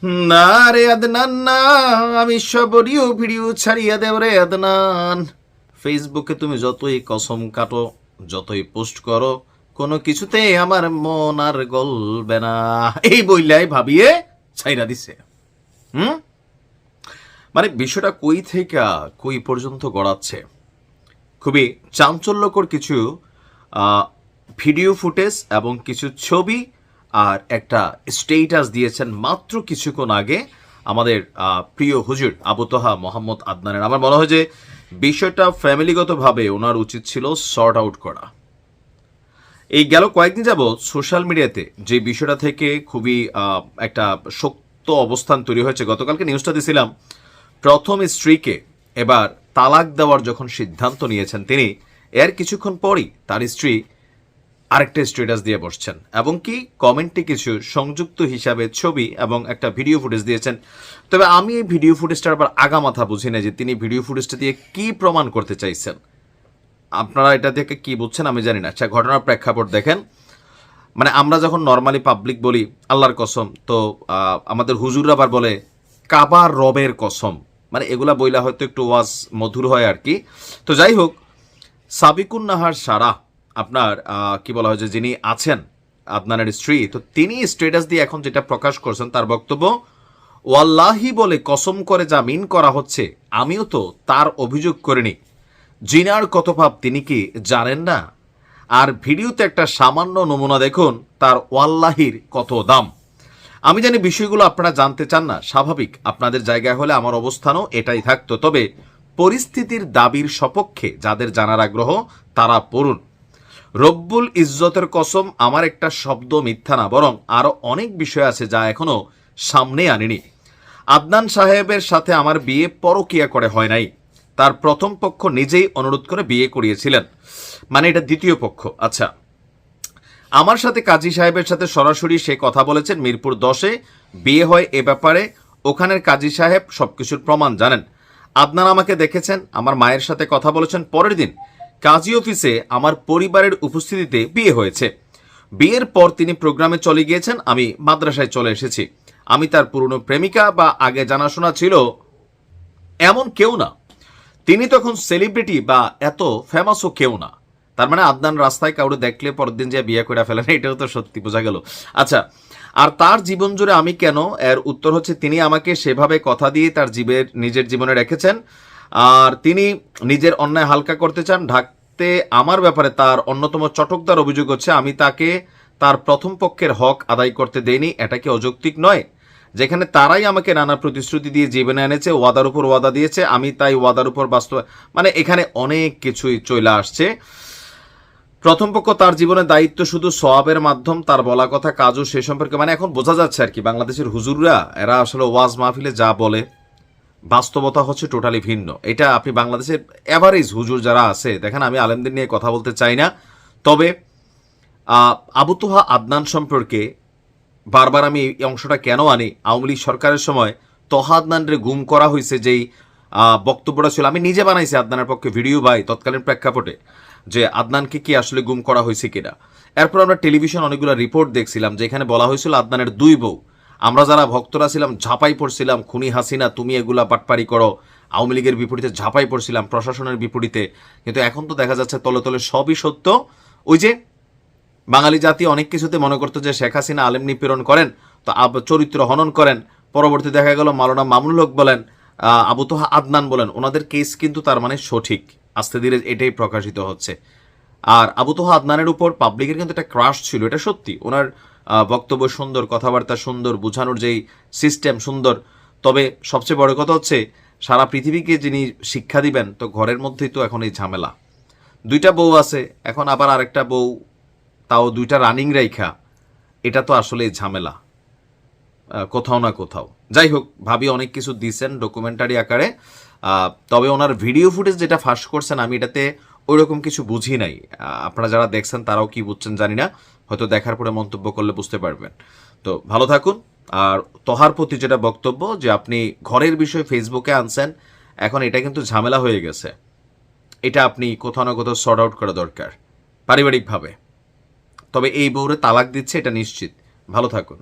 না রে আদনান না, আমি সব ভিডিও ছাড়িয়ে দেব রে আদনান। ফেসবুকে তুমি যতই কসম কাটো, যতই পোস্ট করো, কোনো কিছুতে আমার মন আর গলবে না, এই বইলাই ভাবিয়ে ছাইরা দিছে। হুম, মানে বিষয়টা কই থেকে কই পর্যন্ত গড়াচ্ছে। খুবই চাঞ্চল্যকর কিছু ভিডিও ফুটেজ এবং কিছু ছবি আর একটা স্টেটাস দিয়েছেন মাত্র কিছুক্ষণ আগে আমাদের প্রিয় হুজুর আবু তোহা মোহাম্মদ আদনানের। আমার মনে হয় যে বিষয়টা ফ্যামিলিগতভাবে ওনার উচিত ছিল সর্ট আউট করা। এই গেল কয়েকদিন যাবৎ সোশ্যাল মিডিয়াতে যে বিষয়টা থেকে খুবই একটা শক্ত অবস্থান তৈরি হয়েছে। গতকালকে নিউজটা দিয়েছিলাম, প্রথম স্ত্রীকে এবার তালাক দেওয়ার যখন সিদ্ধান্ত নিয়েছেন তিনি, এর কিছুক্ষণ পরই তার স্ত্রী আরেকটা স্ট্যাটাস দিয়ে বসছেন এবং কি কমেন্টে কিছু সংযুক্ত হিসাবে ছবি এবং একটা ভিডিও ফুটেজ দিয়েছেন। তবে আমি এই ভিডিও ফুটেজটার আবার আগা মাথা বুঝি না যে তিনি ভিডিও ফুটেজটা দিয়ে কি প্রমাণ করতে চাইছেন। আপনারা এটা দেখে কি বুঝছেন আমি জানি না। আচ্ছা, ঘটনার প্রেক্ষাপট দেখেন। মানে আমরা যখন নর্মালি পাবলিক বলি আল্লাহর কসম, তো আমাদের হুজুররা আবার বলে কাবার রবের কসম, মানে এগুলা বইলা হয়তো একটু ওয়াজ মধুর হয় আর কি। তো যাই হোক, সাবিকুন নাহার সারা আপনার কি বলা হয় যে যিনি আছেন আদনানের স্ত্রী, তো তিনি স্ট্যাটাস দিয়ে এখন যেটা প্রকাশ করছেন তার বক্তব্য, ওয়াল্লাহি বলে কসম করে জামিন করা হচ্ছে, আমিও তো তার অভিযোগ করিনি, জিনার কত পাপ তিনি কি জানেন না? আর ভিডিওতে একটা সামান্য নমুনা দেখুন, তার ওয়াল্লাহির কত দাম। আমি জানি বিষয়গুলো আপনারা জানতে চান না, স্বাভাবিক, আপনাদের জায়গায় হলে আমার অবস্থানও এটাই থাকতো। তবে পরিস্থিতির দাবির সপক্ষে যাদের জানার আগ্রহ তারা পড়ুন। রব্বুল ইজ্জতের কসম, আমার একটা শব্দ মিথ্যা না, বরং আরো অনেক বিষয় আছে যা এখনো সামনে আনিনি। আদনান সাহেবের সাথে আমার বিয়ে পরকিয়া করে হয় নাই, তার প্রথম পক্ষ নিজেই অনুরোধ করে বিয়ে করিয়েছিলেন, মানে এটা দ্বিতীয় পক্ষ। আচ্ছা, আমার সাথে কাজী সাহেবের সাথে সরাসরি সে কথা বলেছেন, মিরপুর 10-এ বিয়ে হয় এ ব্যাপারে ওখানের কাজী সাহেব সবকিছুর প্রমাণ জানেন। আদনান আমাকে দেখেছেন, আমার মায়ের সাথে কথা বলেছেন, পরের দিন কাজী অফিসে আমার পরিবারের উপস্থিতিতে বিয়ে হয়েছে। বিয়ের পর তিনি প্রোগ্রামে চলে গিয়েছেন, আমি মাদ্রাসায় চলে এসেছি। আমি তার পুরনো প্রেমিকা বা আগে জানাশোনা ছিল এমন কেউ না, তিনি তখন সেলিব্রিটি বা এত ফেমাসও কেউ না। তার মানে আদনান রাস্তায় কাউরে দেখলে পরের দিন যে বিয়ে করে ফেলেন, এটাও তো সত্যি, বোঝা গেল। আচ্ছা, আর তার জীবন জুড়ে আমি কেন, এর উত্তর হচ্ছে তিনি আমাকে সেভাবে কথা দিয়ে তার নিজের জীবনে রেখেছেন, আর তিনি নিজের অন্যায় হালকা করতে চান, ঢাকতে আমার ব্যাপারে তার অন্যতম চটকদার অভিযোগ হচ্ছে আমি তাকে তার প্রথম পক্ষের হক আদায় করতে দেইনি। এটা কি অযৌক্তিক নয়? যেখানে তারাই আমাকে নানা প্রতিশ্রুতি দিয়ে জীবনে এনেছে, ওয়াদার উপর ওয়াদা দিয়েছে, আমি তাই ওয়াদার উপর বাস্তব, মানে এখানে অনেক কিছুই চলে আসছে। প্রথম পক্ষ তার জীবনের দায়িত্ব শুধু সওয়াবের মাধ্যম, তার বলা কথা কাজও সে সম্পর্কে, মানে এখন বোঝা যাচ্ছে আর কি বাংলাদেশের হুজুররা এরা আসলে ওয়াজ মাহফিলে যা বলে বাস্তবতা হচ্ছে টোটালি ভিন্ন। এটা আপনি বাংলাদেশের এভারেজ হুজুর যারা আছে দেখেন, আমি আলেমদের নিয়ে কথা বলতে চাই না, তবে আবু তোহা আদনান সম্পর্কে বারবার আমি এই অংশটা কেন আনি, আওয়ামী লীগ সরকারের সময় তোহা আদনানরে গুম করা হয়েছে যেই বক্তব্যটা ছিল, আমি নিজে বানাইছি আদনানের পক্ষে ভিডিও ভাই তৎকালীন প্রেক্ষাপটে, যে আদনানকে কি আসলে গুম করা হয়েছে কিনা। এরপর আমরা টেলিভিশন অনেকগুলো রিপোর্ট দেখছিলাম যেখানে বলা হয়েছিল আদনানের 2 বউ। আমরা যারা ভক্তরা ছিলাম ঝাঁপাই পড়ছিলাম, খুনি হাসিনা তুমি এগুলা পাটপারি করো, আওয়ামী লীগের বিপরীতে ঝাঁপাই পড়ছিলাম, প্রশাসনের বিপরীতে। কিন্তু এখন তো দেখা যাচ্ছে তলে তলে সবই সত্য। ওই যে বাঙালি জাতি অনেক কিছুতে মনে করতো যে শেখ হাসিনা আলেম নিপীড়ন করেন, তো চরিত্র হনন করেন, পরবর্তী দেখা গেল মাওলানা মামুনুল হক বলেন, আবু তোহা আদনান বলেন, ওনাদের কেস কিন্তু তার মানে সঠিক, আস্তে ধীরে এটাই প্রকাশিত হচ্ছে। আর আবু তোহা আদনানের উপর পাবলিকের কিন্তু একটা ক্রাশ ছিল, এটা সত্যি। ওনার বক্তব্য সুন্দর, কথাবার্তা সুন্দর, বোঝানোর যেই সিস্টেম সুন্দর। তবে সবচেয়ে বড় কথা হচ্ছে সারা পৃথিবীকে যিনি শিক্ষা দিবেন, তো ঘরের মধ্যেই তো এখন এই ঝামেলা। 2টা বউ আছে, এখন আবার আরেকটা বউ, তাও 2টা রানিং রাইখা, এটা তো আসলে ঝামেলা কোথাও না কোথাও। যাই হোক, ভাবি অনেক কিছু দিচ্ছেন ডকুমেন্টারি আকারে, তবে ওনার ভিডিও ফুটেজ যেটা ফাঁস করছেন আমি এটাতে ওই রকম কিছু বুঝি নাই। আপনারা যারা দেখছেন তারাও কি বুঝছেন জানি না, হয়তো দেখার পরে মন্তব্য করলে বুঝতে পারবেন। তো ভালো থাকুন। আর তোহার প্রতি যেটা বক্তব্য যে আপনি ঘরের বিষয় ফেসবুকে আনছেন, এখন এটা কিন্তু ঝামেলা হয়ে গেছে, এটা আপনি কোথাও না কোথাও সর্ট আউট করা দরকার পারিবারিকভাবে। তবে এই বউরে তালাক দিচ্ছে এটা নিশ্চিত। ভালো থাকুন।